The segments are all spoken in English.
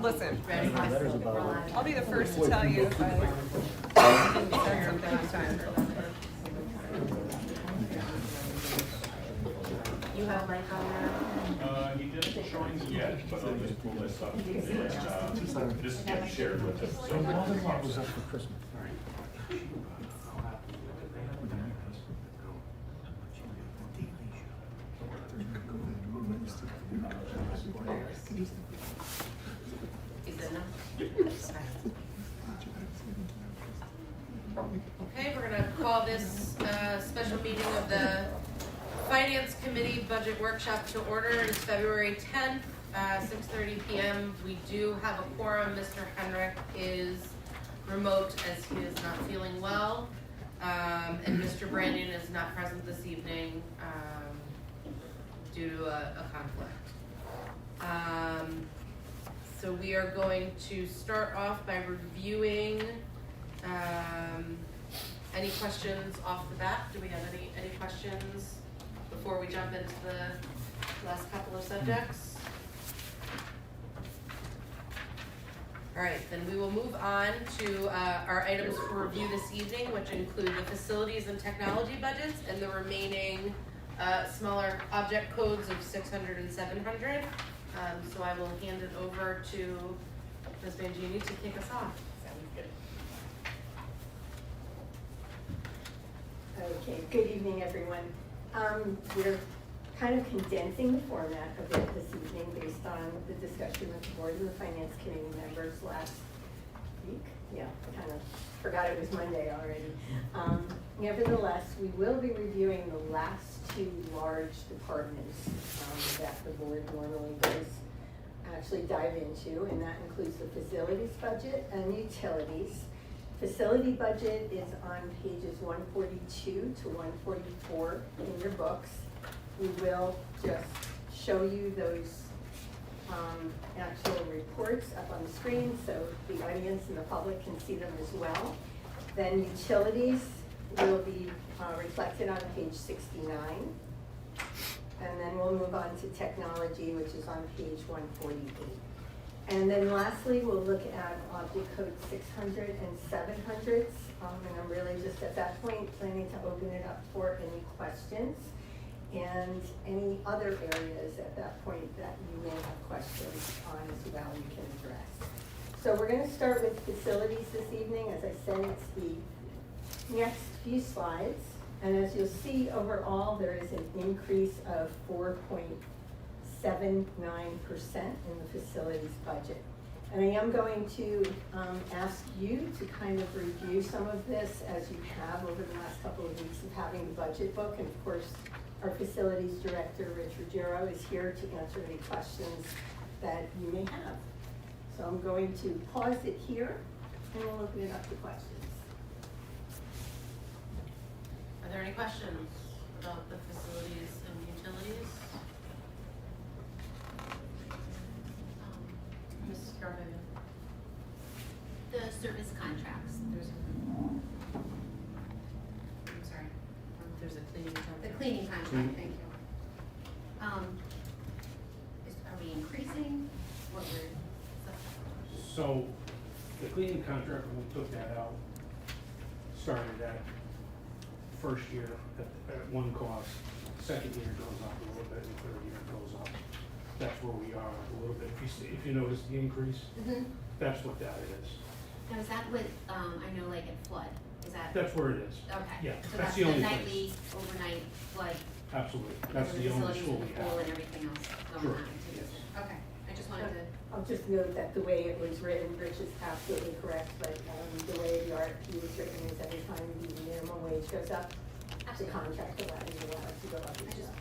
Listen, Letters about I'll be the first to tell you if I said something this time. You have my comment? He didn't join yet, but I'll just pull this up. And, this gets shared with us. So Mother-in-law was up for Christmas. Is it enough? Okay, we're gonna call this special meeting of the Finance Committee Budget Workshop to order. It's February 10th, 6:30 p.m. We do have a quorum. Mr. Henrik is remote as he is not feeling well. And Mr. Brandon is not present this evening due to a conflict. So we are going to start off by reviewing any questions off the bat. Do we have any questions before we jump into the last couple of subjects? All right, then we will move on to our items for review this evening, which include the facilities and technology budgets and the remaining smaller object codes of 600 and 700. So I will hand it over to Ms. Mangini to kick us off. Okay, good evening, everyone. We're kind of condensing the format a bit this evening based on the discussion with the board and the finance committee members last week. Yeah, I kind of forgot it was Monday already. Nevertheless, we will be reviewing the last two large departments that the board normally does actually dive into, and that includes the facilities budget and utilities. Facility budget is on pages 142 to 144 in your books. We will just show you those actual reports up on the screen so the audience and the public can see them as well. Then utilities will be reflected on page 69. And then we'll move on to technology, which is on page 148. And then lastly, we'll look at object code 600 and 700s. And I'm really just at that point planning to open it up for any questions and any other areas at that point that you may have questions on as well you can address. So we're going to start with facilities this evening. As I said, it's the next few slides. And as you'll see overall, there is an increase of 4.79% in the facilities budget. And I am going to ask you to kind of review some of this as you have over the last couple of weeks of having the budget book. And of course, our facilities director, Richard Giro, is here to answer any questions that you may have. So I'm going to pause it here and we'll open it up to questions. Are there any questions about the facilities and utilities? Mrs. Garvin? The service contracts, I'm sorry, there's a cleaning contract. the cleaning contract, thank you. Are we increasing what we're? So, the cleaning contract, when we took that out, started at first year at one cost, second year goes up a little bit, and third year goes up. That's where we are a little bit. If you notice the increase, that's what that is. Now, is that with, I know like at flood, is that? That's where it is. Okay. Yeah, So that's that's the the only nightly, place. overnight flood. Absolutely. That's the only facilities school and we the pool have. and everything else going Sure. on too. Yes. Okay, I just wanted to. I'll just note that the way it was written, Rich is absolutely correct, but the way the RFP was written is every time the minimum wage goes up, the contract is allowed to go up as well.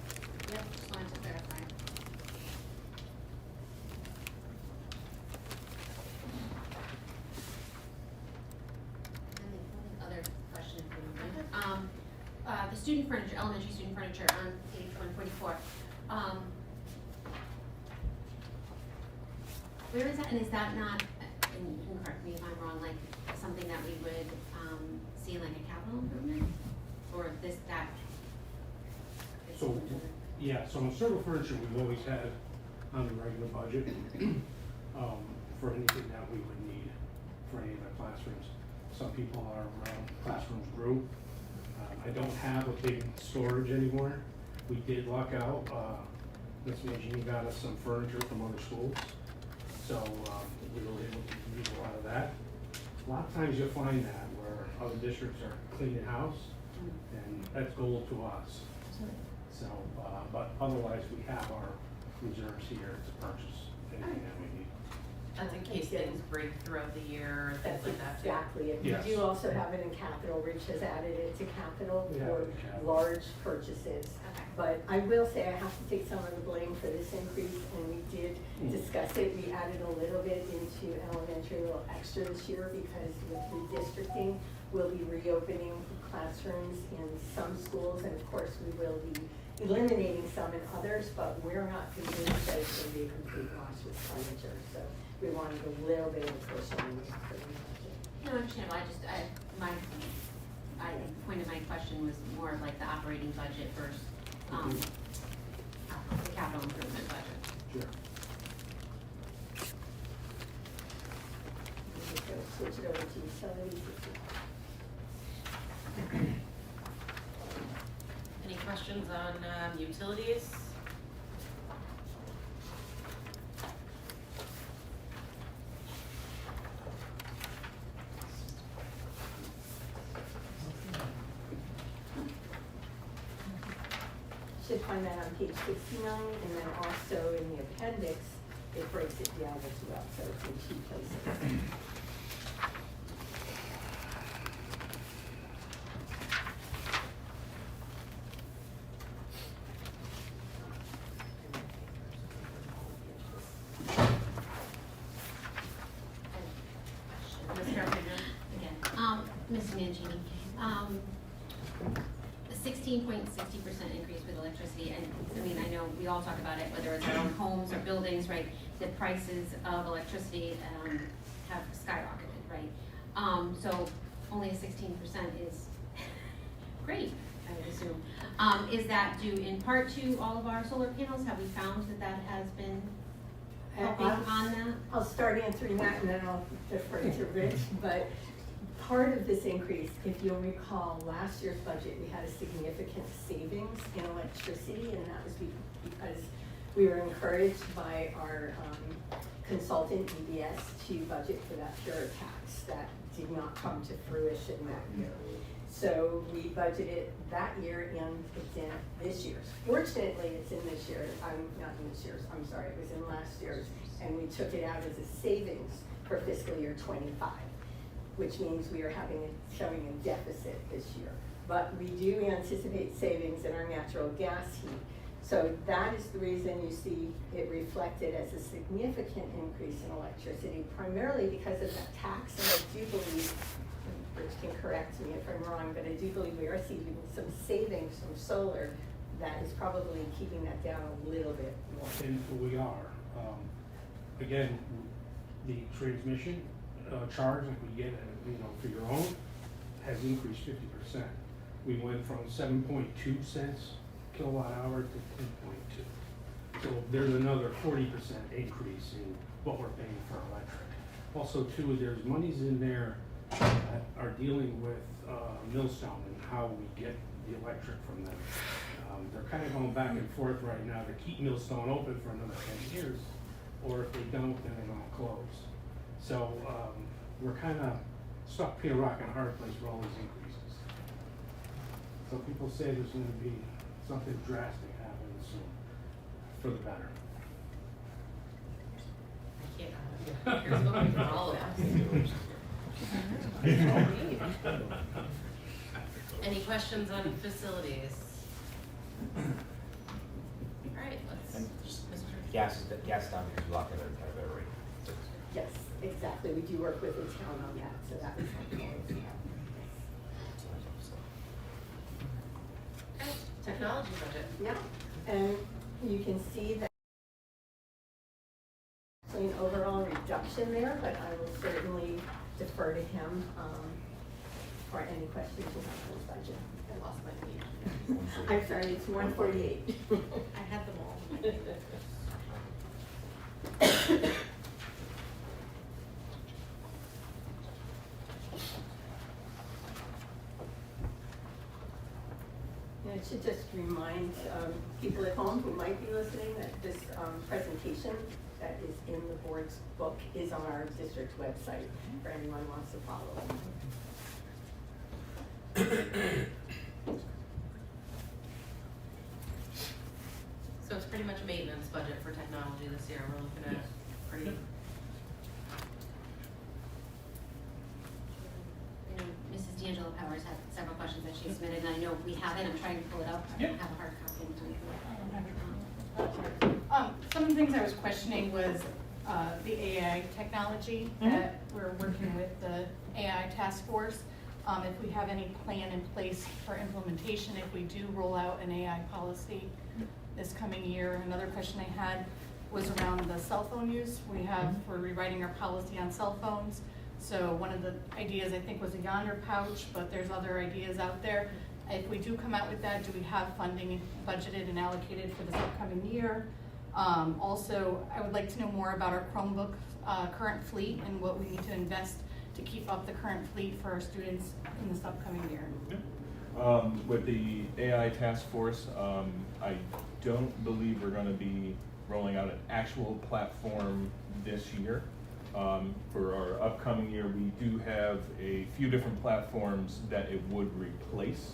Yep, just wanted to clarify. Other question for you. The student furniture, elementary student furniture on page 144. Where is that, and is that not, and you can correct me if I'm wrong, like something that we would see like a capital improvement? Or this, that? So, yeah, so on server furniture, we've always had on the regular budget. for anything that we would need for any of the classrooms. Some people are, classrooms grew. I don't have a big storage anymore. We did luck out, Ms. Mangini got us some furniture from other schools, so, we were able to use a lot of that. A lot of times you'll find that where other districts are cleaning house, and that's gold to us. So, but otherwise, we have our reserves here to purchase anything that we need. That's in case things break throughout the year, things That's like that too. exactly it. Yes. We do also have it in capital. Rich has added it to capital We have for it in capital. large purchases. Okay. But I will say I have to take some of the blame for this increase, and we did discuss it. We added a little bit into elementary, a little extra this year, because with redistricting, we'll be reopening classrooms in some schools, and of course, we will be eliminating some in others, but we're not convinced that it's going to be a complete wash with furniture. So we wanted a little bit of a cushion in the budget. No, understandable, I point of my question was more of like the operating budget versus, the capital improvement budget. Sure. I'm just going to switch it over to utilities. Any questions on, utilities? Should find that on page 69, and then also in the appendix, it breaks it down as well, so it's in two places. Ms. Carpenter? Again, Ms. Mangini, a 16.60% increase with electricity, and I mean, I know we all talk about it, whether it's our own homes or buildings, right? The prices of electricity have skyrocketed, right? So only a 16% is great, I would assume. Is that due in part to all of our solar panels? Have we found that that has been helping on that? I'll start answering that, and then I'll defer to Rich, but part of this increase, if you'll recall, last year's budget, we had a significant savings in electricity, and that was because we were encouraged by our consultant, EBS, to budget for that pure tax. That did not come to fruition that year. So we budgeted that year, and it's in this year's. Fortunately, it's in this year, not in this year's, I'm sorry, it was in last year's, and we took it out as a savings for fiscal year 25. Which means we are showing a deficit this year. But we do anticipate savings in our natural gas heat. So that is the reason you see it reflected as a significant increase in electricity, primarily because of that tax. And I do believe, Rich can correct me if I'm wrong, but I do believe we are seeing some savings from solar that is probably keeping that down a little bit more. And we are. Again, the transmission charge like we get, for your own, has increased 50%. We went from 7.2 cents kilowatt hour to 10.2. So there's another 40% increase in what we're paying for electric. Also, too, there's monies in there that are dealing with Millstone and how we get the electric from them. They're kind of going back and forth right now to keep Millstone open for another 10 years, or if they don't, then they're going to close. So we're kind of stuck between a rock and a hard place with all these increases. So people say there's going to be something drastic happening soon, for the better. I can't, here's voting for all of us. Any questions on facilities? All right, let's, And just Mr. gas down because you lock it at their rate. Yes, exactly. We do work with the town on that, so that was helpful as well. Okay, technology budget. Yeah, and you can see that an overall reduction there, but I will certainly defer to him for any questions you have on the budget. I lost my page. I'm sorry, it's 148. I had them all. I should just remind people at home who might be listening that this presentation that is in the board's book is on our district website for anyone who wants to follow. So it's pretty much maintenance budget for technology this year, we're looking at pretty. I know Mrs. D'Angelo Powers had several questions that she submitted, and I know we have it, I'm trying to pull it up, I don't have a hard copy. Some of the things I was questioning was the AI technology that we're working with the AI task force. If we have any plan in place for implementation, if we do roll out an AI policy this coming year. Another question I had was around the cell phone use. We're rewriting our policy on cell phones. So one of the ideas I think was a yonder pouch, but there's other ideas out there. If we do come out with that, do we have funding budgeted and allocated for this upcoming year? Also, I would like to know more about our Chromebook current fleet and what we need to invest to keep up the current fleet for our students in this upcoming year. With the AI task force, I don't believe we're gonna be rolling out an actual platform this year. For our upcoming year, we do have a few different platforms that it would replace.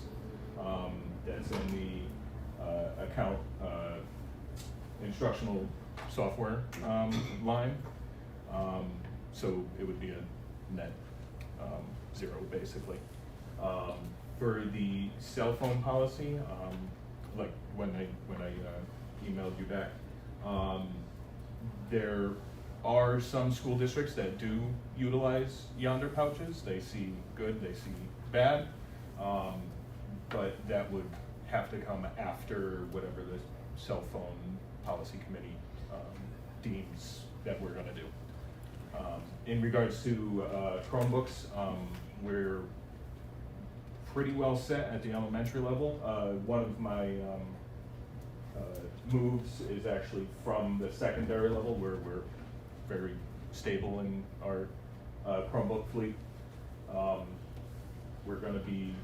That's in the account instructional software line. So it would be a net zero basically. For the cell phone policy, like when I emailed you back, there are some school districts that do utilize yonder pouches. They see good, they see bad, but that would have to come after whatever the cell phone policy committee deems that we're gonna do. In regards to Chromebooks, we're pretty well set at the elementary level. One of my moves is actually from the secondary level where we're very stable in our Chromebook fleet. We're gonna be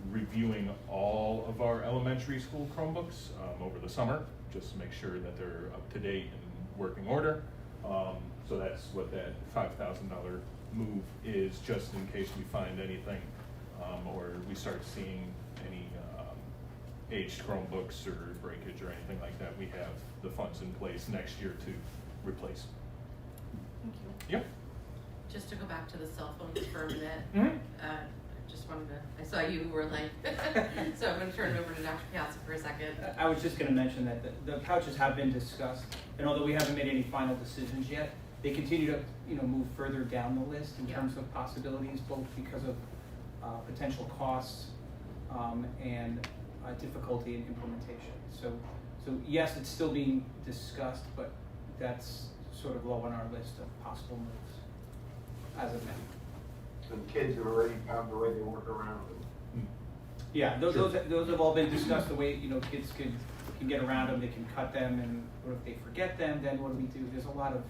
reviewing all of our elementary school Chromebooks over the summer, just to make sure that they're up to date and working order. So that's what that $5,000 move is, just in case we find anything, or we start seeing any aged Chromebooks or breakage or anything like that. We have the funds in place next year to replace. Thank you. Yep. Just to go back to the cell phones for a minute, Mhm. just wanted to, I saw you were like, so I'm gonna turn it over to Dr. Piazza for a second. I was just gonna mention that the pouches have been discussed, and although we haven't made any final decisions yet, they continue to, move further down the list in terms of possibilities, both because of potential costs and difficulty in implementation. So yes, it's still being discussed, but that's sort of low on our list of possible moves as of now. The kids have already found the way they work around it. Yeah, those have all been discussed, the way, kids can get around them, they can cut them, and what if they forget them, then what do we do? There's a lot of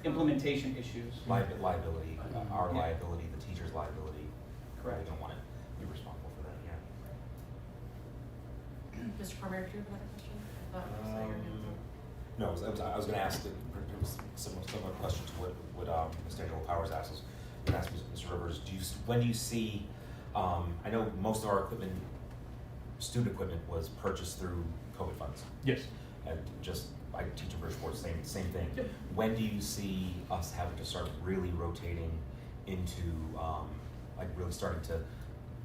implementation issues. Liability, our Yeah. liability, the teacher's liability. Correct. We don't want to be responsible for that, yeah. Mr. Cormier, do you have another question? I thought I saw your hand up. No, I was going to ask, it was similar question to what Mr. Angelo Powers asked us. I'm going to ask Mr. Rivers, when do you see, I know most of our equipment, student equipment was purchased through COVID funds. Yes. And I teach in Bridgeport, same thing. Yep. When do you see us having to start really rotating into, really starting to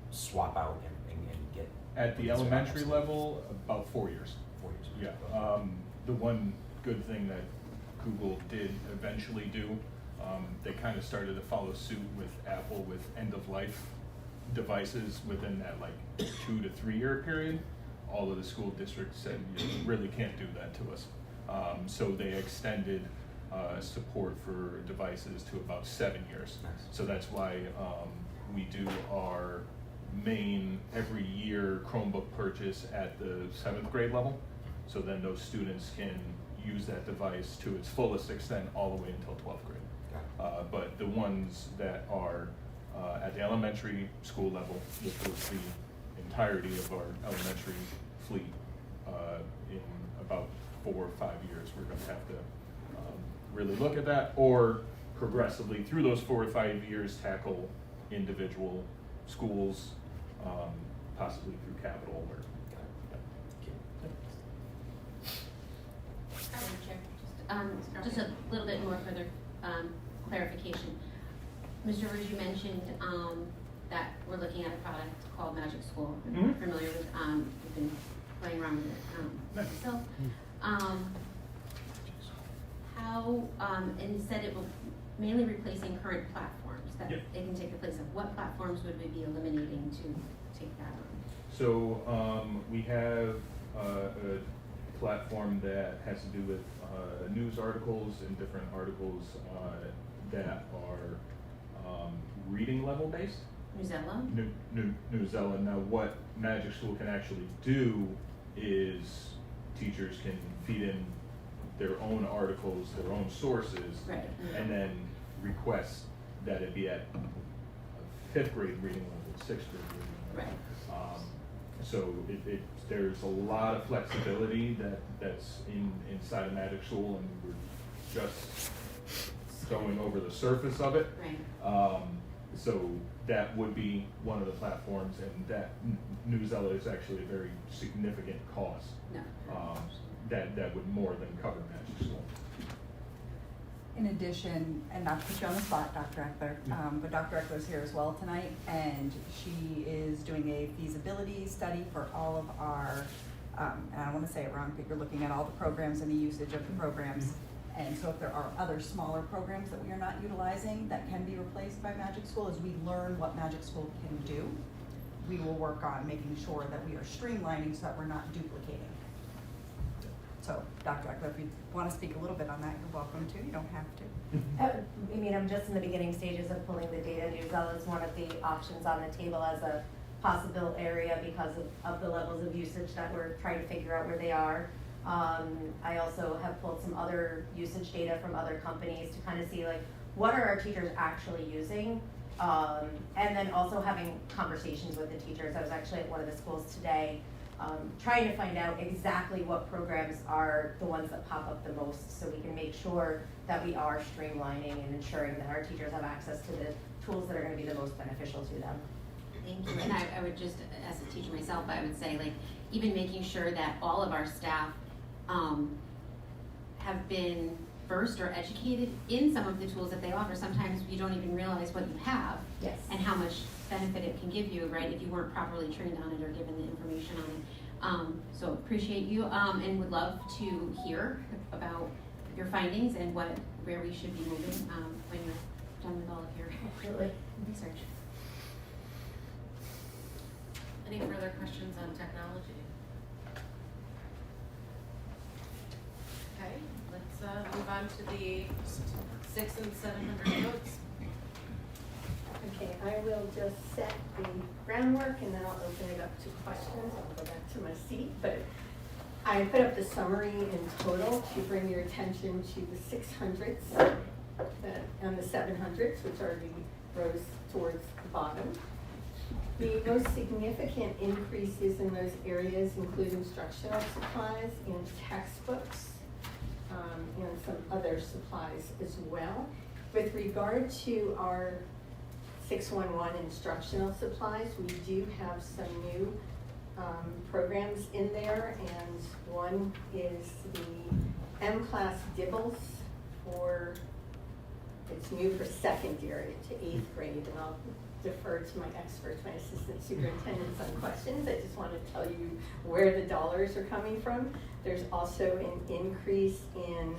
swap out and get? At the elementary level, about 4 years. 4 years. Yeah. The one good thing that Google did eventually do, they kind of started to follow suit with Apple with end-of-life devices within that 2 to 3 year period. All of the school districts said, you really can't do that to us. So they extended support for devices to about 7 years. Nice. So that's why we do our main every year Chromebook purchase at the 7th grade level. So then those students can use that device to its fullest extent all the way until 12th grade. But the ones that are at the elementary school level, which was the entirety of our elementary fleet, in about 4 or 5 years. We're gonna have to, really look at that, or progressively through those 4 or 5 years tackle individual schools, possibly through capital or. Madam Chair, just a little bit more further clarification. Mr. Rivers, you mentioned that we're looking at a product called Magic School. I'm familiar with, we've been playing around with it myself. How, and you said it will mainly replacing current platforms, that Yep. it can take the place of. What platforms would we be eliminating to take that on? So, we have a platform that has to do with news articles and different articles that are reading level based. Newsella? Newsella. Now, what Magic School can actually do is teachers can feed in their own articles, their own sources, Right. and then request that it be at a 5th grade reading level, 6th grade reading level. Right. So there's a lot of flexibility that's inside of Magic School, and we're just going over the surface of it. Right. So that would be one of the platforms, and that Newsella is actually a very significant cost. No. That would more than cover Magic School. In addition, and not to put you on the spot, Dr. Eckler, but Dr. Eckler's here as well tonight, and she is doing a feasibility study for all of our, and I don't want to say it wrong, but you're looking at all the programs and the usage of the programs. And so if there are other smaller programs that we are not utilizing that can be replaced by Magic School, as we learn what Magic School can do, we will work on making sure that we are streamlining so that we're not duplicating. So, Dr. Eckler, if you want to speak a little bit on that, you're welcome to. You don't have to. I mean, I'm just in the beginning stages of pulling the data. Newsella is one of the options on the table as a possible area because of the levels of usage that we're trying to figure out where they are. I also have pulled some other usage data from other companies to kind of see like what are our teachers actually using, and then also having conversations with the teachers. I was actually at one of the schools today, trying to find out exactly what programs are the ones that pop up the most, so we can make sure that we are streamlining and ensuring that our teachers have access to the tools that are going to be the most beneficial to them. Thank you. And I would just, as a teacher myself, I would say like even making sure that all of our staff have been versed or educated in some of the tools that they offer. Sometimes you don't even realize what you have. Yes. And how much benefit it can give you, right, if you weren't properly trained on it or given the information on it. So appreciate you and would love to hear about your findings and where we should be moving when you're done with all of your research. Any further questions on technology? Okay, let's move on to the 600 and 700 votes. Okay, I will just set the groundwork and then I'll open it up to questions. I'll go back to my seat, but I put up the summary in total to bring your attention to the 600s and the 700s, which are the rows towards the bottom. The most significant increases in those areas include instructional supplies and textbooks, and some other supplies as well. With regard to our 611 instructional supplies, we do have some new programs in there, and one is the M-Class Dibbles it's new for secondary to 8th grade, and I'll defer to my experts, my assistant superintendents on questions. I just want to tell you where the dollars are coming from. There's also an increase in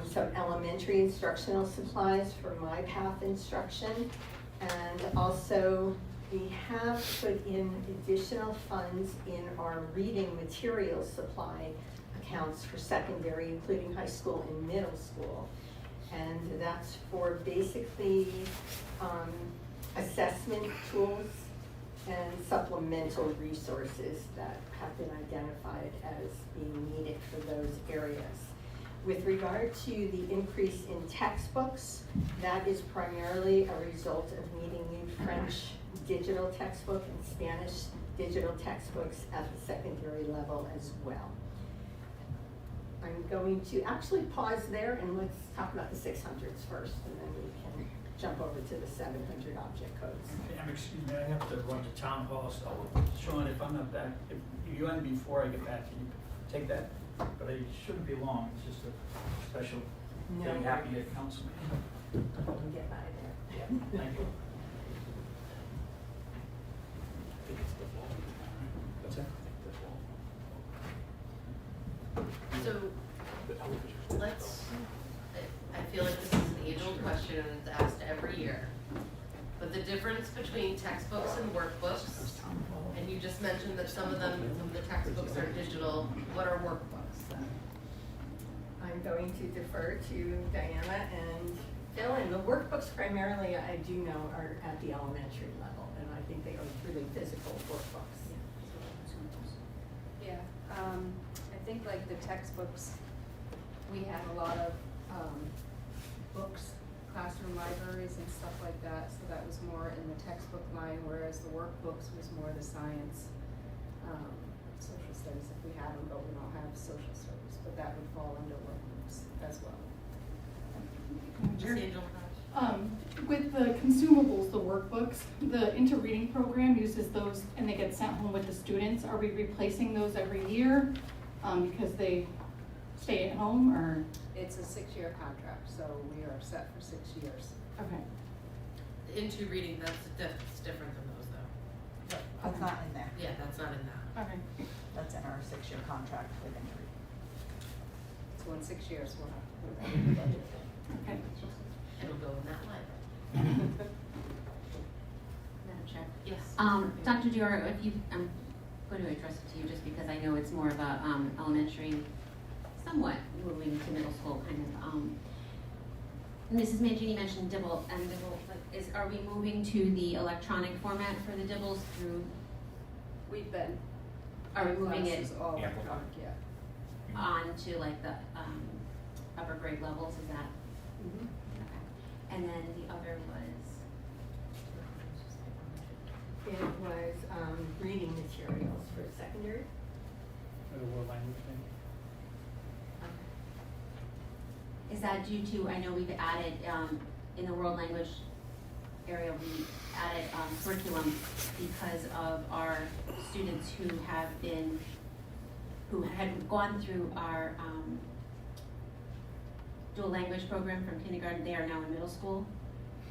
some elementary instructional supplies for My Path instruction. And also we have put in additional funds in our reading materials supply accounts for secondary, including high school and middle school. And that's for basically assessment tools and supplemental resources that have been identified as being needed for those areas. With regard to the increase in textbooks, that is primarily a result of needing new French digital textbook and Spanish digital textbooks at the secondary level as well. I'm going to actually pause there and let's talk about the 600s first, and then we can jump over to the 700 object codes. Excuse me, I have to run to town hall, so Sean, if I'm not back, if you end before I get back, can you take that? But it shouldn't be long, it's just a special, getting happy at council meeting. We can get by there. Yeah, thank you. What's that? So, let's, I feel like this is an age-old question and it's asked every year. But the difference between textbooks and workbooks, and you just mentioned that some of the textbooks are digital, what are workbooks? I'm going to defer to Diana and Phil, and the workbooks primarily, I do know, are at the elementary level, and I think they are truly physical workbooks. Yeah, I think like the textbooks, we had a lot of, books, classroom libraries and stuff like that, so that was more in the textbook line, whereas the workbooks was more the science, social studies if we have them, but we don't have social studies, but that would fall under workbooks as well. With the consumables, the workbooks, the inter-reading program uses those and they get sent home with the students. Are we replacing those every year because they stay at home, or? It's a 6-year contract, so we are set for 6 years. Okay. Into reading, that's different than those though. That's not in there. Yeah, that's not in that. Okay. That's in our 6-year contract with Entry. So in 6 years, we'll have to put that in the budget. Okay. It'll go in that library. Madam Chair. Yes. Dr. Dior, if you, I'm going to address it to you just because I know it's more of a elementary, somewhat moving to middle school kind of. Mrs. Mangini mentioned Dibble, and Dibble, are we moving to the electronic format for the Dibbles through? We've been. Are we moving it Classes all Amplified. electronic, yeah. on to like the upper grade levels? Is that? Mhm. Okay. And then the other was? It was reading materials for secondary. For the world language thing. Is that due to, I know we've added, in the world language area, we added curriculum because of our students who had gone through our dual language program from kindergarten. They are now in middle school.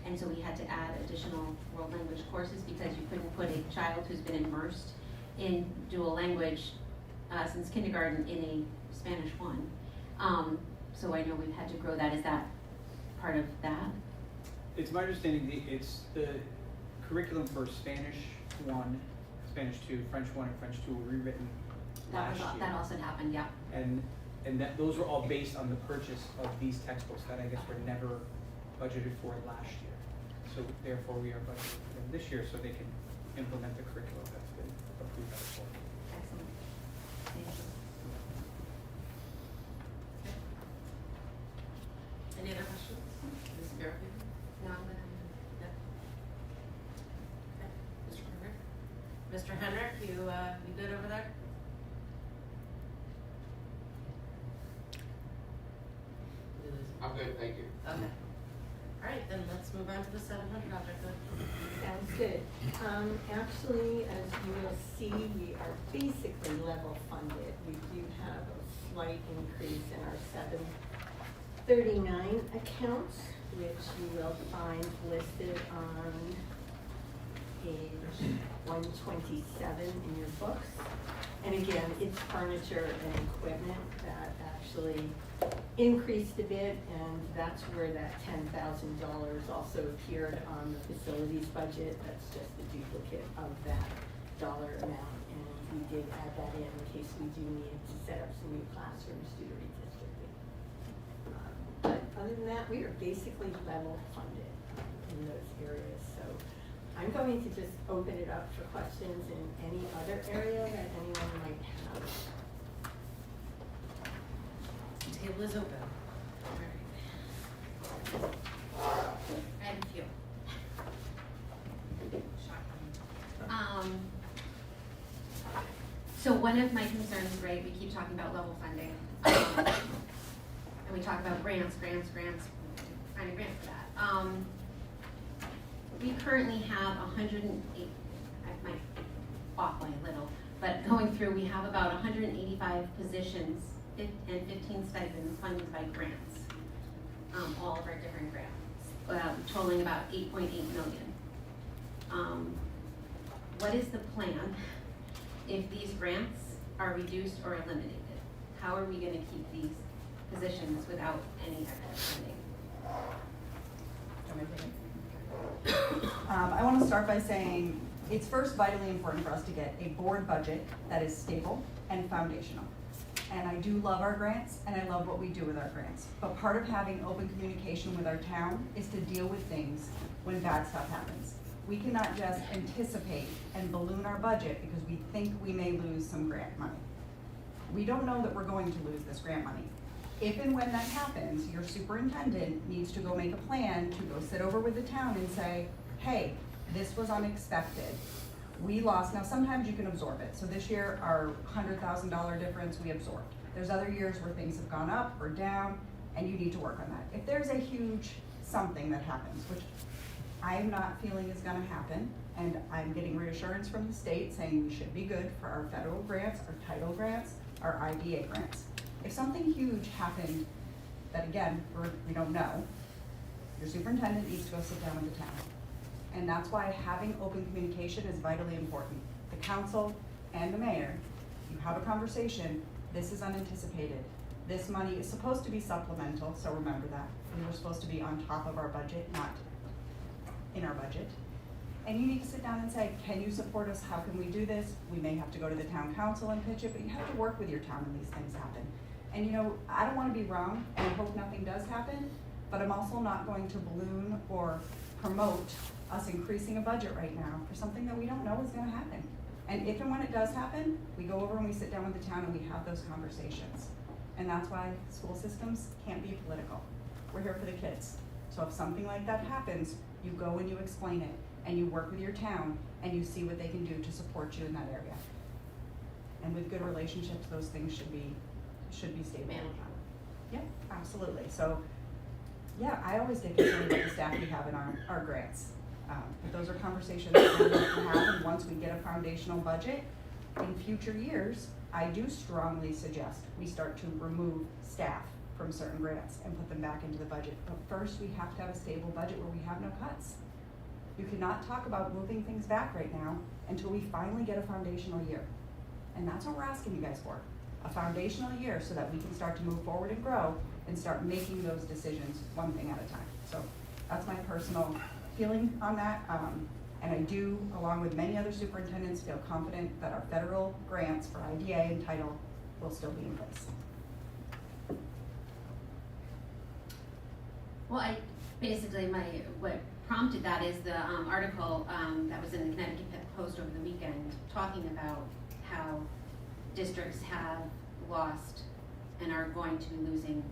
And so we had to add additional world language courses because you couldn't put a child who's been immersed in dual language since kindergarten in a Spanish 1. So I know we've had to grow that. Is that part of that? It's my understanding it's the curriculum for Spanish 1, Spanish 2, French 1, and French 2 were rewritten last year. That also happened, yeah. And that those were all based on the purchase of these textbooks that I guess were never budgeted for last year. So therefore we are budgeting for them this year so they can implement the curriculum that's been approved by the board. Excellent. Thank you. Any other questions? Ms. Fairview? No, I'm gonna. No? Okay. Mr. Henry? Mr. Henrik, you good over there? I'm good, thank you. Okay. All right, then let's move on to the 700 object code. Sounds good. Actually, as you will see, we are basically level funded. We do have a slight increase in our 739 accounts, which you will find listed on page 127 in your books. And again, it's furniture and equipment that actually increased a bit, and that's where that $10,000 also appeared on the facilities budget. That's just a duplicate of that dollar amount, and we did add that in case we do need to set up some new classrooms due to redistricting. But other than that, we are basically level funded in those areas. So I'm going to just open it up for questions in any other area that anyone might have. The table is open. All right. I have a few. one of my concerns, right, we keep talking about level funding. And we talk about grants, find a grant for that. We currently have 108, I might off by a little, but going through, we have about 185 positions and 15 stipends funded by grants. All of our different grants, totaling about 8.8 million. What is the plan if these grants are reduced or eliminated? How are we gonna keep these positions without any extra funding? I want to start by saying it's first vitally important for us to get a board budget that is stable and foundational. And I do love our grants, and I love what we do with our grants. But part of having open communication with our town is to deal with things when bad stuff happens. We cannot just anticipate and balloon our budget because we think we may lose some grant money. We don't know that we're going to lose this grant money. If and when that happens, your superintendent needs to go make a plan to go sit over with the town and say, hey, this was unexpected. We lost, now sometimes you can absorb it. So this year, our $100,000 difference we absorbed. There's other years where things have gone up or down, and you need to work on that. If there's a huge something that happens, which I'm not feeling is gonna happen, and I'm getting reassurance from the state saying we should be good for our federal grants, our title grants, our IDA grants. If something huge happened that, again, we don't know, your superintendent needs to go sit down with the town. And that's why having open communication is vitally important. The council and the mayor, you have a conversation, this is unanticipated. This money is supposed to be supplemental, so remember that. We were supposed to be on top of our budget, not in our budget. And you need to sit down and say, can you support us? How can we do this? We may have to go to the town council and pitch it, but you have to work with your town when these things happen. And you know, I don't wanna be wrong and hope nothing does happen, but I'm also not going to balloon or promote us increasing a budget right now for something that we don't know is gonna happen. And if and when it does happen, we go over and we sit down with the town and we have those conversations. And that's why school systems can't be political. We're here for the kids. So if something like that happens, you go and you explain it, and you work with your town, and you see what they can do to support you in that area. And with good relationships, those things should be stable. Yep, absolutely. So, yeah, I always get concerned about the staff we have in our grants. But those are conversations that we're going to have, and once we get a foundational budget, in future years, I do strongly suggest we start to remove staff from certain grants and put them back into the budget. But first, we have to have a stable budget where we have no cuts. You cannot talk about moving things back right now until we finally get a foundational year. And that's what we're asking you guys for, a foundational year so that we can start to move forward and grow and start making those decisions one thing at a time. So that's my personal feeling on that. And I do, along with many other superintendents, feel confident that our federal grants for IDA and title will still be in place. Well, what prompted that is the article that was in the Connecticut Post over the weekend talking about how districts have lost and are going to be losing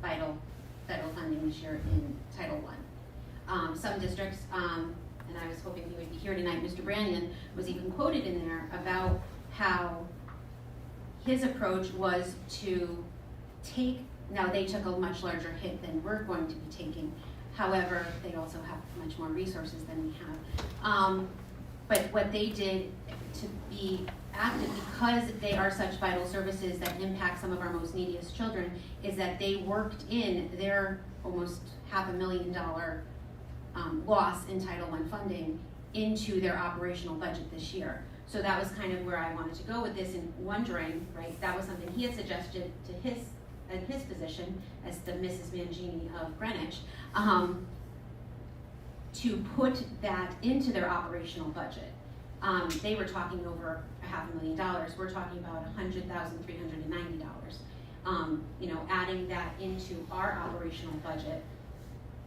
vital federal funding this year in Title I. Some districts, and I was hoping he would be here tonight, Mr. Brannion was even quoted in there about how his approach was to now they took a much larger hit than we're going to be taking. However, they also have much more resources than we have. But what they did to be active, because they are such vital services that impact some of our most neediest children, is that they worked in their almost $500,000 loss in Title I funding into their operational budget this year. So that was kind of where I wanted to go with this, and wondering, right, that was something he had suggested to his position as the Mrs. Mangini of Greenwich, to put that into their operational budget. They were talking over $500,000. We're talking about $100,390. Adding that into our operational budget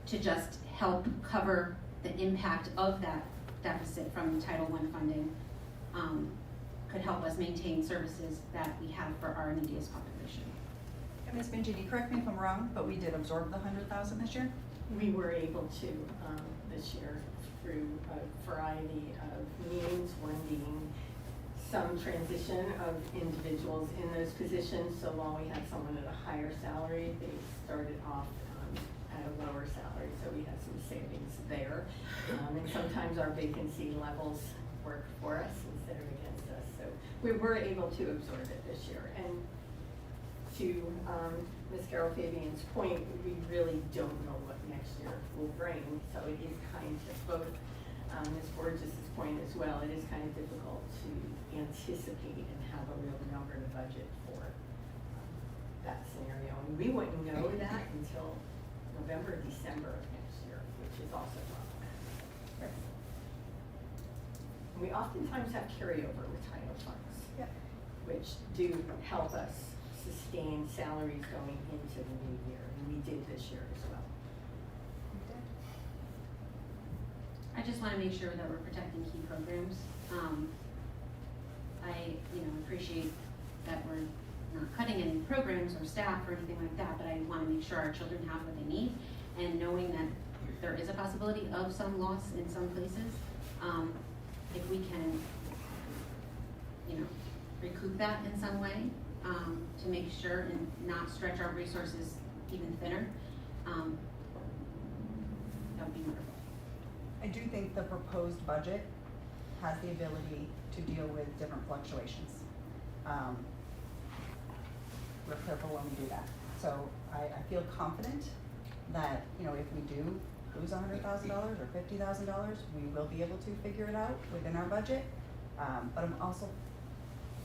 to just help cover the impact of that deficit from Title I funding could help us maintain services that we have for our neediest population. And Ms. Mangini, correct me if I'm wrong, but we did absorb the $100,000 this year? We were able to this year through a variety of means, one being some transition of individuals in those positions. So while we had someone at a higher salary, they started off at a lower salary, so we had some savings there. And sometimes our vacancy levels work for us instead of against us. So we were able to absorb it this year. And to Ms. Carol Fabian's point, we really don't know what next year will bring. So it is kind of both Ms. Borges' point as well, it is kind of difficult to anticipate and have a real number to budget for that scenario. And we wouldn't know that until November, December of next year, which is also problematic. We oftentimes have carryover with title funds, which do help us sustain salaries going into the new year, and we did this year as well. I just wanna make sure that we're protecting key programs. I, appreciate that we're not cutting any programs or staff or anything like that, but I wanna make sure our children have what they need. And knowing that there is a possibility of some loss in some places, if we can, recoup that in some way, to make sure and not stretch our resources even thinner, that would be wonderful. I do think the proposed budget has the ability to deal with different fluctuations. We're careful when we do that. So I feel confident that, if we do lose $100,000 or $50,000, we will be able to figure it out within our budget. But I'm also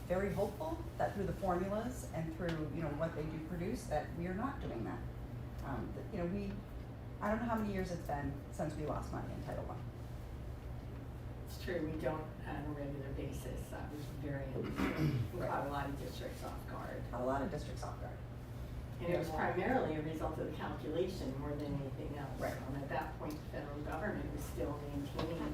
very hopeful that through the formulas and through, what they do produce, that we are not doing that. I don't know how many years it's been since we lost money in Title I. It's true, we don't on a regular basis. That was very unusual. We caught a lot of districts off guard. A lot of districts off guard. And it was primarily a result of the calculation more than anything else. Right. At that point, the federal government was still maintaining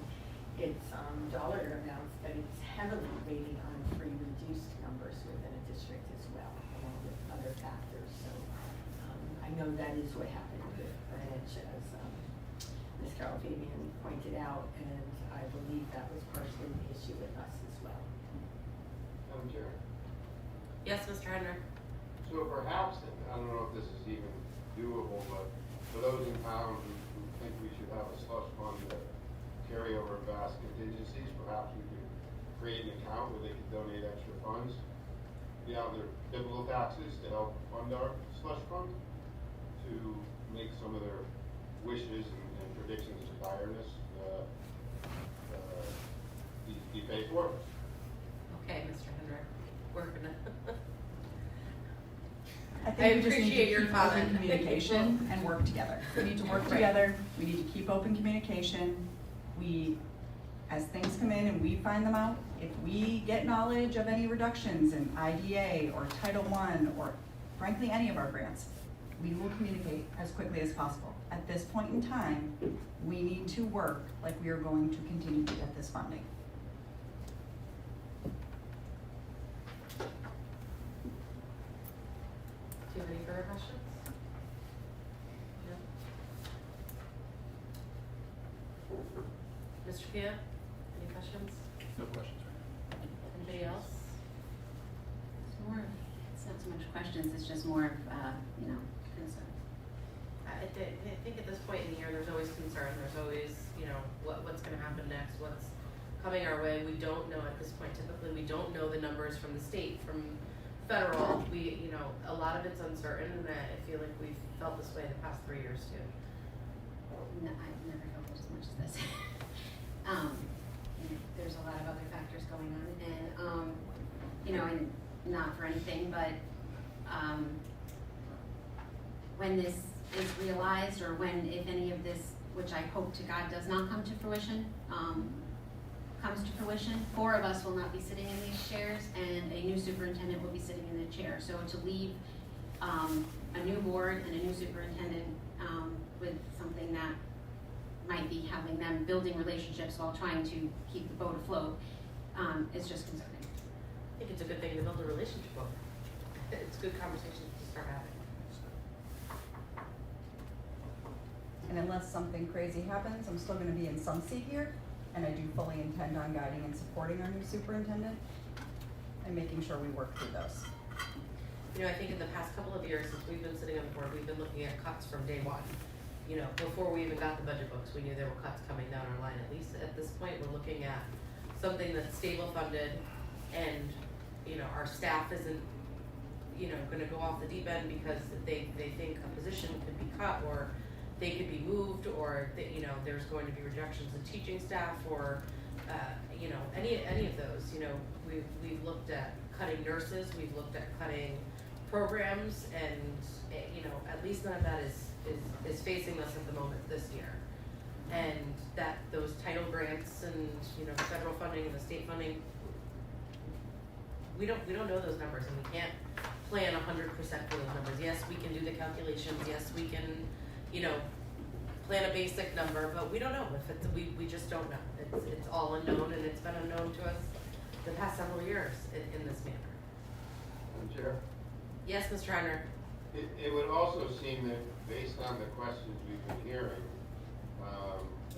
its dollar amounts, but it's heavily weighting on free reduced numbers within a district as well, along with other factors. So I know that is what happened with Greenwich, as Ms. Carol Fabian pointed out, and I believe that was partially the issue with us as well. Madam Chair. Yes, Mr. Henry? So perhaps, and I don't know if this is even doable, but for those in town who think we should have a slush fund to carry over vast contingencies, perhaps we could create an account where they could donate extra funds beyond their typical taxes to help fund our slush fund, to make some of their wishes and predictions of tiredness be paid for. Okay, Mr. Henry, we're gonna. I think we just need appreciate to your keep comment. open communication and work together. We need to work Right. together, we need to keep open communication. As things come in and we find them out, if we get knowledge of any reductions in IDA or Title I or frankly any of our grants, we will communicate as quickly as possible. At this point in time, we need to work like we are going to continue to get this funding. Do you have any further questions? No? Mr. Pia, any questions? No questions. Anybody else? It's not so much questions, it's just more of, concern. I think at this point in the year, there's always concern, there's always, what's gonna happen next, what's coming our way. We don't know at this point, typically, we don't know the numbers from the state, from federal. We, a lot of it's uncertain, and I feel like we've felt this way the past 3 years too. No, I've never felt it as much as this. There's a lot of other factors going on, and, and not for anything, but, when this is realized, or when, if any of this, which I hope to God does not come to fruition, comes to fruition, 4 of us will not be sitting in these chairs, and a new superintendent will be sitting in the chair. So to leave a new board and a new superintendent with something that might be having them building relationships while trying to keep the boat afloat is just concerning. I think it's a good thing to build a relationship over. It's good conversations to start having. And unless something crazy happens, I'm still gonna be in some seat here, and I do fully intend on guiding and supporting our new superintendent. and making sure we work through those. You know, I think in the past couple of years, since we've been sitting on the board, we've been looking at cuts from day one. You know, before we even got the budget books, we knew there were cuts coming down our line. At least at this point, we're looking at something that's stable funded, and, you know, our staff isn't, you know, gonna go off the deep end because they think a position could be cut, or they could be moved, or that, you know, there's going to be rejections of teaching staff, or, you know, any of those. You know, we've looked at cutting nurses, we've looked at cutting programs, and, you know, at least none of that is facing us at the moment this year. And that those title grants and, you know, the federal funding and the state funding, we don't know those numbers, and we can't plan 100% for those numbers. Yes, we can do the calculations, yes, we can, you know, plan a basic number, but we don't know if it's, we just don't know. It's all unknown, and it's been unknown to us the past several years in this manner. Madam Chair? Yes, Mr. Hunter? It would also seem that based on the questions we've been hearing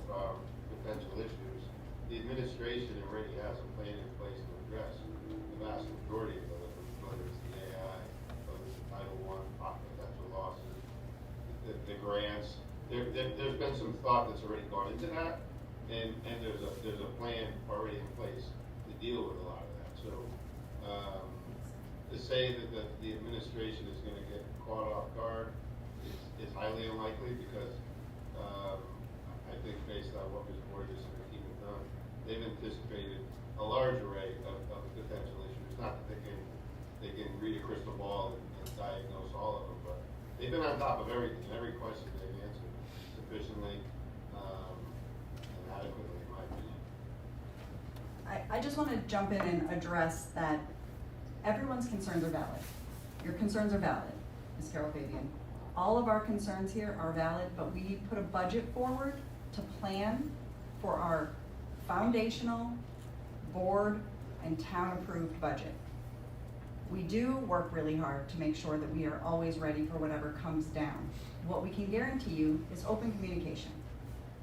about potential issues, the administration already has a plan in place to address the vast majority of those, whether it's the AI, whether it's the Title I, potential losses, the grants. There's been some thought that's already gone into that, and there's a plan already in place to deal with a lot of that. So to say that the administration is going to get caught off guard is highly unlikely, because I think based on what Ms. Borges and her team have done, they've anticipated a large array of potential issues. Not that they can read a crystal ball and diagnose all of them, but they've been on top of everything. Every question they've answered sufficiently and adequately, in my opinion. I just want to jump in and address that everyone's concerns are valid. Your concerns are valid, Ms. Carol Fabian. All of our concerns here are valid, but we put a budget forward to plan for our foundational, board, and town-approved budget. We do work really hard to make sure that we are always ready for whatever comes down. What we can guarantee you is open communication.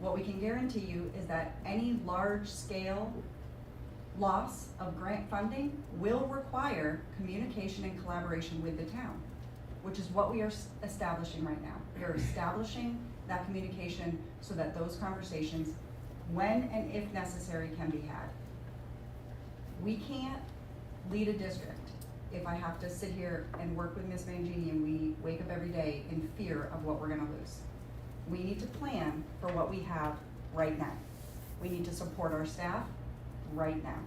What we can guarantee you is that any large-scale loss of grant funding will require communication and collaboration with the town, which is what we are establishing right now. We are establishing that communication so that those conversations, when and if necessary, can be had. We can't lead a district if I have to sit here and work with Ms. Mangini and we wake up every day in fear of what we're gonna lose. We need to plan for what we have right now. We need to support our staff right now.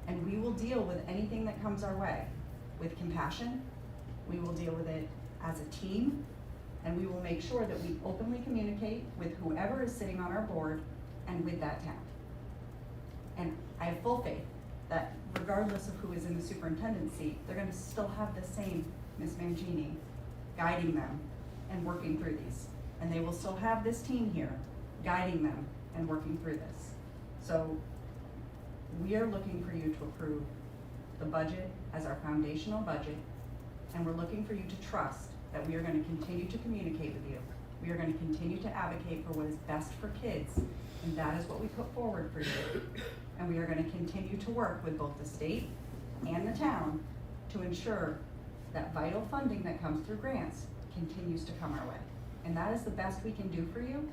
And we will deal with anything that comes our way with compassion. We will deal with it as a team, and we will make sure that we openly communicate with whoever is sitting on our board and with that town. And I have full faith that regardless of who is in the superintendent seat, they're gonna still have the same Ms. Mangini guiding them and working through these. And they will still have this team here guiding them and working through this. So we are looking for you to approve the budget as our foundational budget, and we're looking for you to trust that we are gonna continue to communicate with you. We are gonna continue to advocate for what is best for kids, and that is what we put forward for you. And we are gonna continue to work with both the state and the town to ensure that vital funding that comes through grants continues to come our way. And that is the best we can do for you.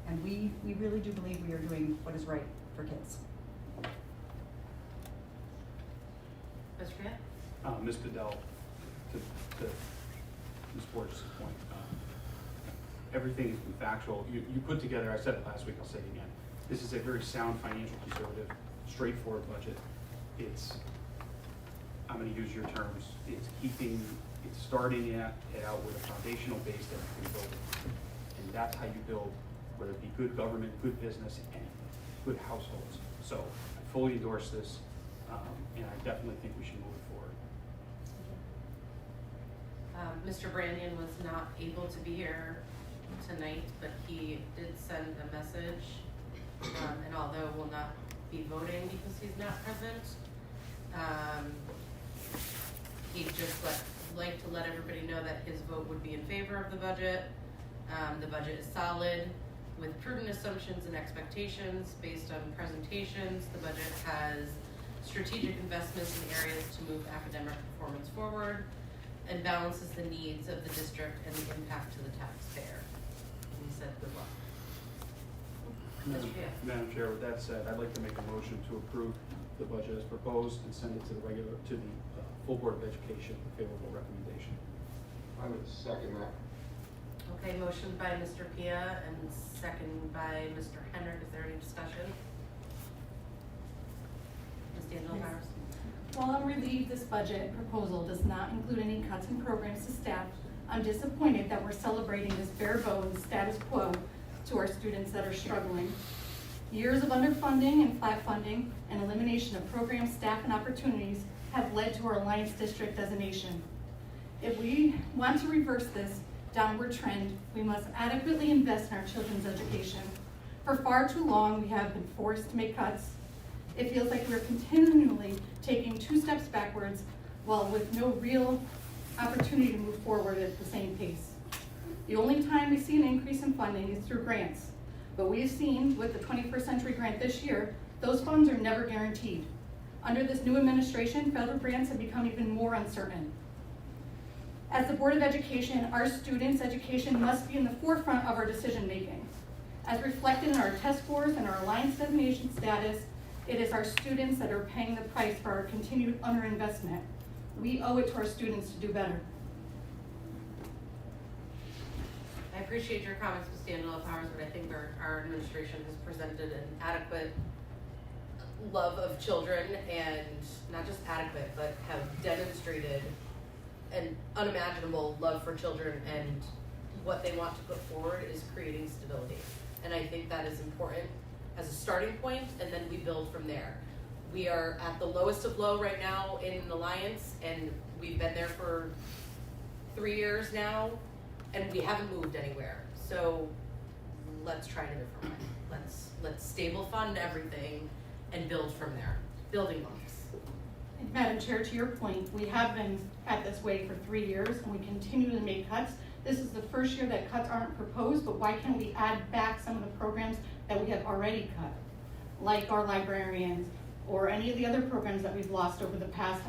And we really do believe we are doing what is right for kids. Mr. Grant? Ms. Bedell, to Ms. Borges' point, everything has been factual. You put together, I said it last week, I'll say it again, this is a very sound, financial, conservative, straightforward budget. It's, I'm gonna use your terms, it's starting it out with a foundational base that you can build. And that's how you build, whether it be good government, good business, and good households. So I fully endorse this, and I definitely think we should move it forward. Mr. Brannion was not able to be here tonight, but he did send a message, and although will not be voting because he's not present, he just like to let everybody know that his vote would be in favor of the budget. The budget is solid with prudent assumptions and expectations based on presentations. The budget has strategic investments in areas to move academic performance forward, and balances the needs of the district and the impact to the taxpayer. And he said, good luck. Mr. Pia. Madam Chair, with that said, I'd like to make a motion to approve the budget as proposed and send it to the full Board of Education with favorable recommendation. I would second that. Okay, motion by Mr. Pia and second by Mr. Henrik. Is there any discussion? Ms. D'Angelo Yes. Powers? While I'm relieved this budget proposal does not include any cuts in programs to staff, I'm disappointed that we're celebrating this bare bones status quo to our students that are struggling. Years of underfunding and flat funding and elimination of programs, staff, and opportunities have led to our Alliance District designation. If we want to reverse this downward trend, we must adequately invest in our children's education. For far too long, we have been forced to make cuts. It feels like we're continually taking 2 steps backwards while with no real opportunity to move forward at the same pace. The only time we see an increase in funding is through grants. But we've seen with the 21st Century Grant this year, those funds are never guaranteed. Under this new administration, federal grants have become even more uncertain. As the Board of Education, our students' education must be in the forefront of our decision making. As reflected in our test scores and our Alliance designation status, it is our students that are paying the price for our continued underinvestment. We owe it to our students to do better. I appreciate your comments, Ms. D'Angelo Powers, but I think our administration has presented an adequate love of children, and not just adequate, but have demonstrated an unimaginable love for children, and what they want to put forward is creating stability. And I think that is important as a starting point, and then we build from there. We are at the lowest of low right now in Alliance, and we've been there for 3 years now, and we haven't moved anywhere. So let's try it a different way. Let's stable fund everything and build from there. Building blocks. And Madam Chair, to your point, we have been at this way for 3 years, and we continue to make cuts. This is the first year that cuts aren't proposed, but why can't we add back some of the programs that we have already cut? Like our librarians, or any of the other programs that we've lost over the past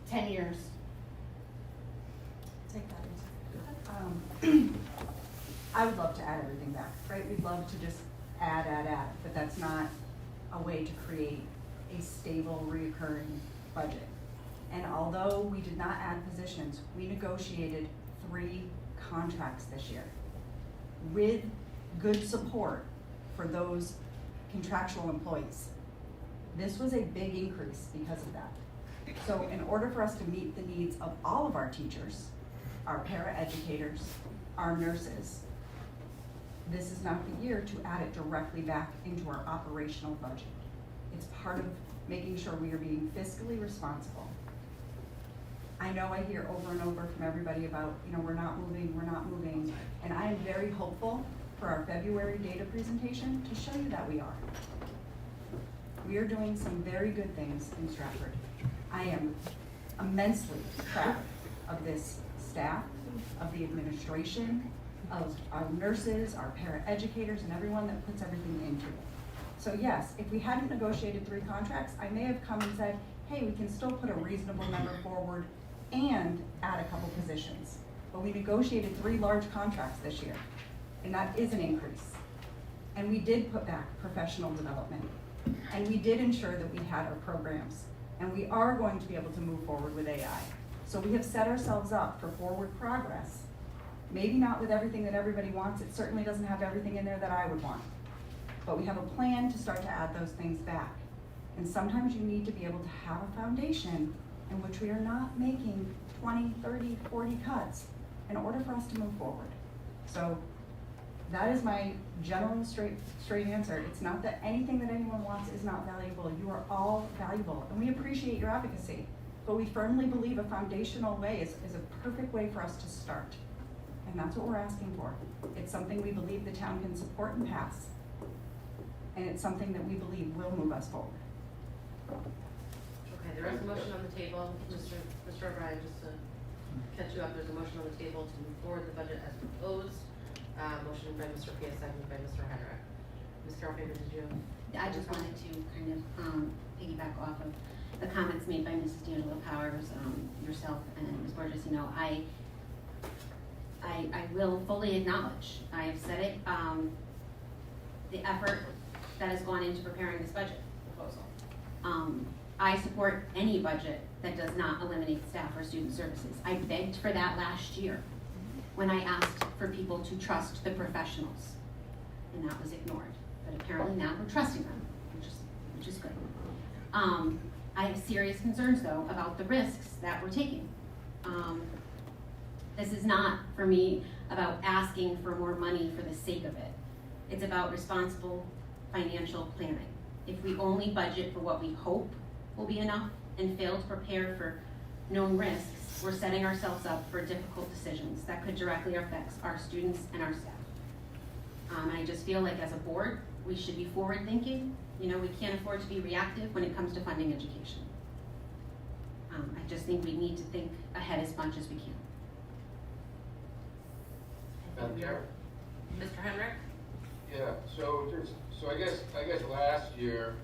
10 years. Take that. I would love to add everything back, right? We'd love to just add, but that's not a way to create a stable, reoccurring budget. And although we did not add positions, we negotiated 3 contracts this year with good support for those contractual employees. This was a big increase because of that. So in order for us to meet the needs of all of our teachers, our paraeducators, our nurses, this is not the year to add it directly back into our operational budget. It's part of making sure we are being fiscally responsible. I know I hear over and over from everybody about, we're not moving, and I am very hopeful for our February data presentation to show you that we are. We are doing some very good things in Stratford. I am immensely proud of this staff, of the administration, of our nurses, our paraeducators, and everyone that puts everything into it. So yes, if we hadn't negotiated 3 contracts, I may have come and said, hey, we can still put a reasonable number forward and add a couple positions. But we negotiated 3 large contracts this year, and that is an increase. And we did put back professional development, and we did ensure that we had our programs, and we are going to be able to move forward with AI. So we have set ourselves up for forward progress. Maybe not with everything that everybody wants. It certainly doesn't have everything in there that I would want. But we have a plan to start to add those things back. And sometimes you need to be able to have a foundation in which we are not making 20, 30, 40 cuts in order for us to move forward. So that is my general straight answer. It's not that anything that anyone wants is not valuable. You are all valuable, and we appreciate your advocacy. But we firmly believe a foundational way is a perfect way for us to start. And that's what we're asking for. It's something we believe the town can support and pass. And it's something that we believe will move us forward. Okay, there is a motion on the table. Mr. O'Brien, just to catch you up, there's a motion on the table to move forward the budget as proposed. Motion by Mr. Pia, seconded by Mr. Henrik. Ms. Carol Faber, did you? I just wanted to kind of piggyback off of the comments made by Mrs. D'Angelo Powers, yourself and Ms. Borges, you know, I will fully acknowledge, I have said it, the effort that has gone into preparing this budget proposal. I support any budget that does not eliminate staff or student services. I begged for that last year when I asked for people to trust the professionals, and that was ignored. But apparently now we're trusting them, which is good. I have serious concerns though about the risks that we're taking. This is not, for me, about asking for more money for the sake of it. It's about responsible financial planning. If we only budget for what we hope will be enough and fail to prepare for known risks, we're setting ourselves up for difficult decisions that could directly affect our students and our staff. I just feel like as a board, we should be forward thinking. You know, we can't afford to be reactive when it comes to funding education. I just think we need to think ahead as much as we can. Mr. Henrik? Yeah, so I guess last year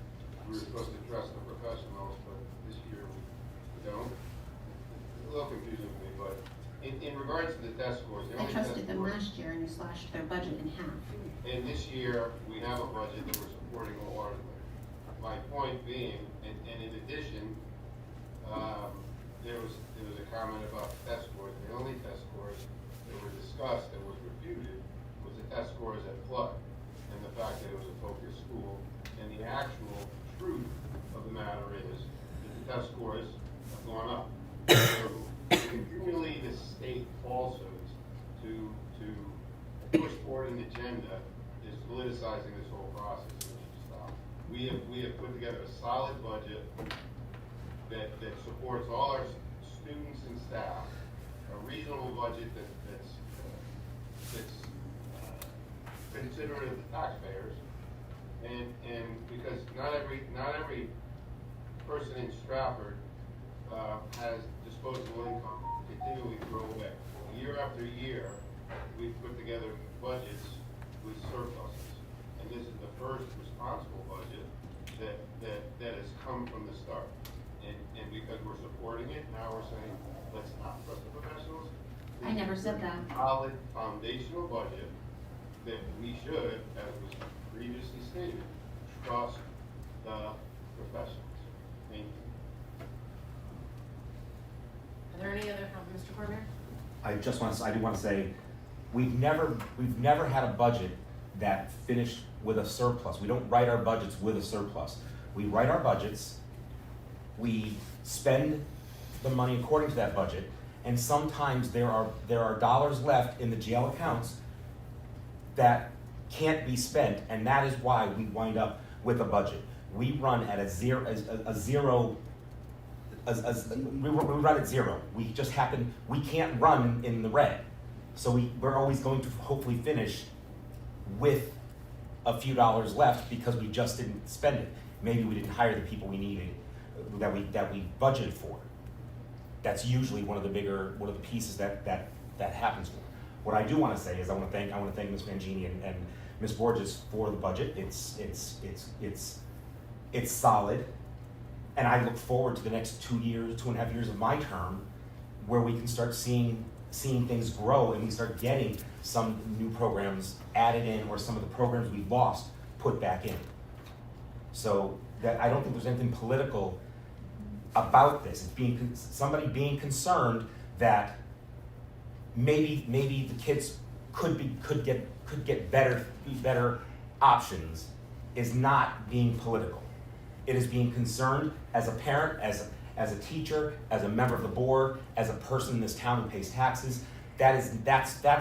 we were supposed to trust the professionals, but this year we don't. It's a little confusing to me, but in regards to the test scores, the I only test trusted them scores- last year and you slashed their budget in half. And this year, we have a budget that we're supporting wholeheartedly. My point being, and in addition, there was a comment about test scores. The only test scores that were discussed that was refuted was the test scores at Flood and the fact that it was a focused school. And the actual truth of the matter is that the test scores have gone up. So continually the state falsehoods to push forward an agenda is politicizing this whole process. And it should stop. We have put together a solid budget that supports all our students and staff, a reasonable budget that's considerate of the taxpayers, and because not every person in Stratford has disposable income to continually grow away. Year after year, we've put together budgets with surpluses, and this is the first responsible budget that has come from the start. And because we're supporting it, now we're saying, let's not trust the professionals. I never said that. Solid foundational budget that we should, as was previously stated, trust the professionals. Thank you. Are there any other comments, Mr. Cormier? I do want to say, we've never had a budget that finished with a surplus. We don't write our budgets with a surplus. We write our budgets, we spend the money according to that budget, and sometimes there are dollars left in the jail accounts that can't be spent, and that is why we wind up with a budget. We run at we run at zero. We can't run in the red. So we're always going to hopefully finish with a few dollars left because we just didn't spend it. Maybe we didn't hire the people we needed, that we budgeted for. That's usually one of the pieces that happens. What I do want to say is I want to thank Ms. Mangini and Ms. Borges for the budget. It's solid, and I look forward to the next 2.5 years of my term, where we can start seeing things grow and we start getting some new programs added in, or some of the programs we've lost put back in. So that I don't think there's anything political about this. It's somebody being concerned that maybe the kids could get better options is not being political. It is being concerned as a parent, as a teacher, as a member of the board, as a person in this town who pays taxes. That's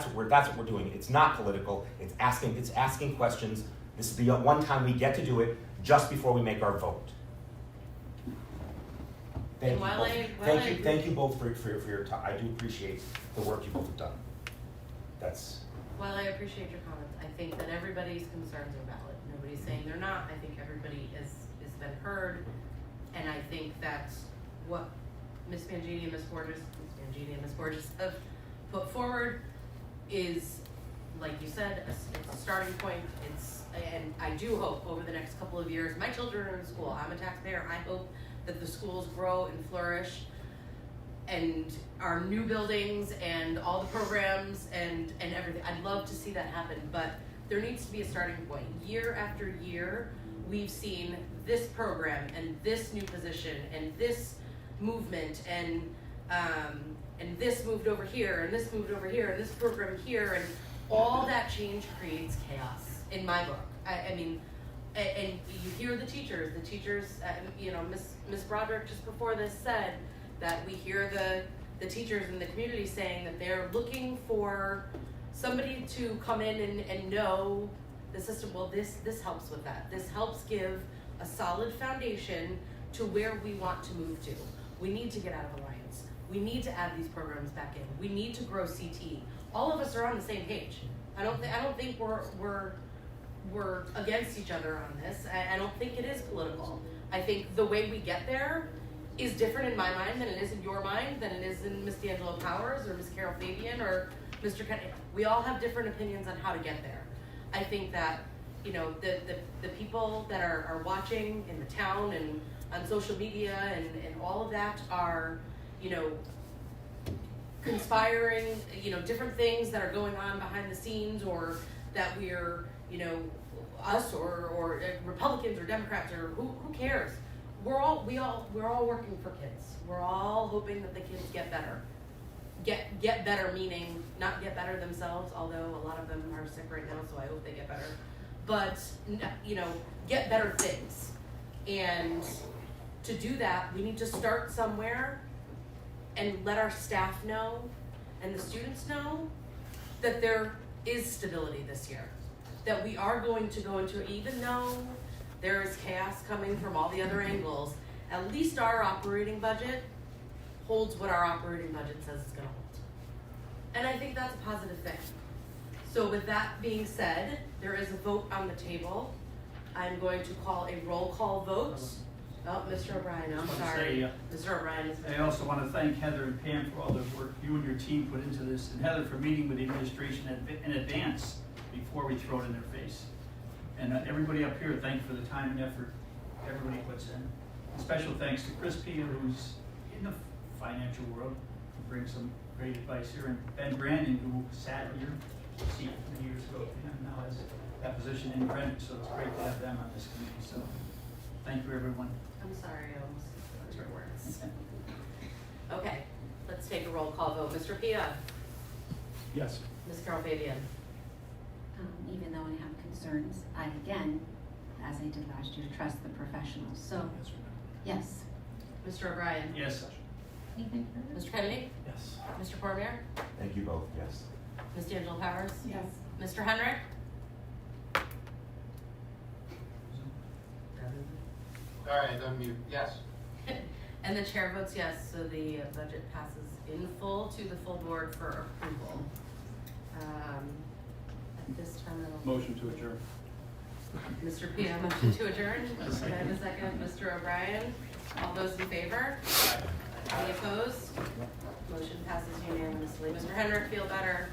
what we're doing. It's not political. It's asking questions. This is the one time we get to do it just before we make our vote. Thank you both for your time. I do appreciate the work you both have done. While I appreciate your comments, I think that everybody's concerns are valid. Nobody's saying they're not. I think everybody has been heard, and I think that's what Ms. Mangini and Ms. Borges have put forward is like you said, it's a starting point. And I do hope over the next couple of years, my children are in school, I'm a taxpayer, I hope that the schools grow and flourish, and our new buildings and all the programs and everything. I'd love to see that happen, but there needs to be a starting point. Year after year, we've seen this program and this new position and this movement and this moved over here and this moved over here and this program here, and all that change creates chaos in my book. I mean, and you hear the teachers, you know, Miss Broderick just before this said that we hear the teachers in the community saying that they're looking for somebody to come in and know the system. Well, this helps with that. This helps give a solid foundation to where we want to move to. We need to get out of Alliance. We need to add these programs back in. We need to grow CT. All of us are on the same page. I don't think we're against each other on this. I don't think it is political. I think the way we get there is different in my mind than it is in your mind, than it is in Ms. D'Angelo Powers or Ms. Carol Fabian or Mr. Kennedy. We all have different opinions on how to get there. I think that, you know, the people that are watching in the town and on social media and all of that are, you know, conspiring, you know, different things that are going on behind the scenes, or that we're, you know, us or Republicans or Democrats or who cares? We're all working for kids. We're all hoping that the kids get better. Get better meaning not get better themselves, although a lot of them are sick right now, so I hope they get better. But, you know, get better things. And to do that, we need to start somewhere and let our staff know and the students know that there is stability this year. That we are going to go into, even though there is chaos coming from all the other angles, at least our operating budget holds what our operating budget says it's gonna hold. And I think that's a positive thing. So with that being said, there is a vote on the table. I'm going to call a roll call vote. Oh, Mr. O'Brien, I'm sorry. Mr. O'Brien is. I also want to thank Heather and Pam for all the work you and your team put into this, and Heather for meeting with the administration in advance before we throw it in their face. And everybody up here, thank you for the time and effort everybody puts in. And special thanks to Chris Pia, who's in the financial world, who brings some great advice here, and Ben Brandon, who sat here many years ago, and now has that position in Greenwich, so it's great to have them on this committee. So thank you, everyone. I'm sorry, I almost put your words. Okay, let's take a roll call vote. Mr. Pia? Yes. Ms. Carol Fabian? Even though I have concerns, I again, as I did last year, trust the professionals. So, yes. Mr. O'Brien? Yes. Anything further? Mr. Kennedy? Yes. Mr. Cormier? Thank you both, yes. Ms. D'Angelo Powers? Yes. Mr. Henrik? Sorry, I unmute, yes. And the chair votes yes, so the budget passes in full to the full board for approval. At this time, Motion to adjourn. Mr. Pia, motion to adjourn. Can I have a second? Mr. O'Brien? All those in favor? Any opposed? Motion passes unanimously. Mr. Henrik, feel better.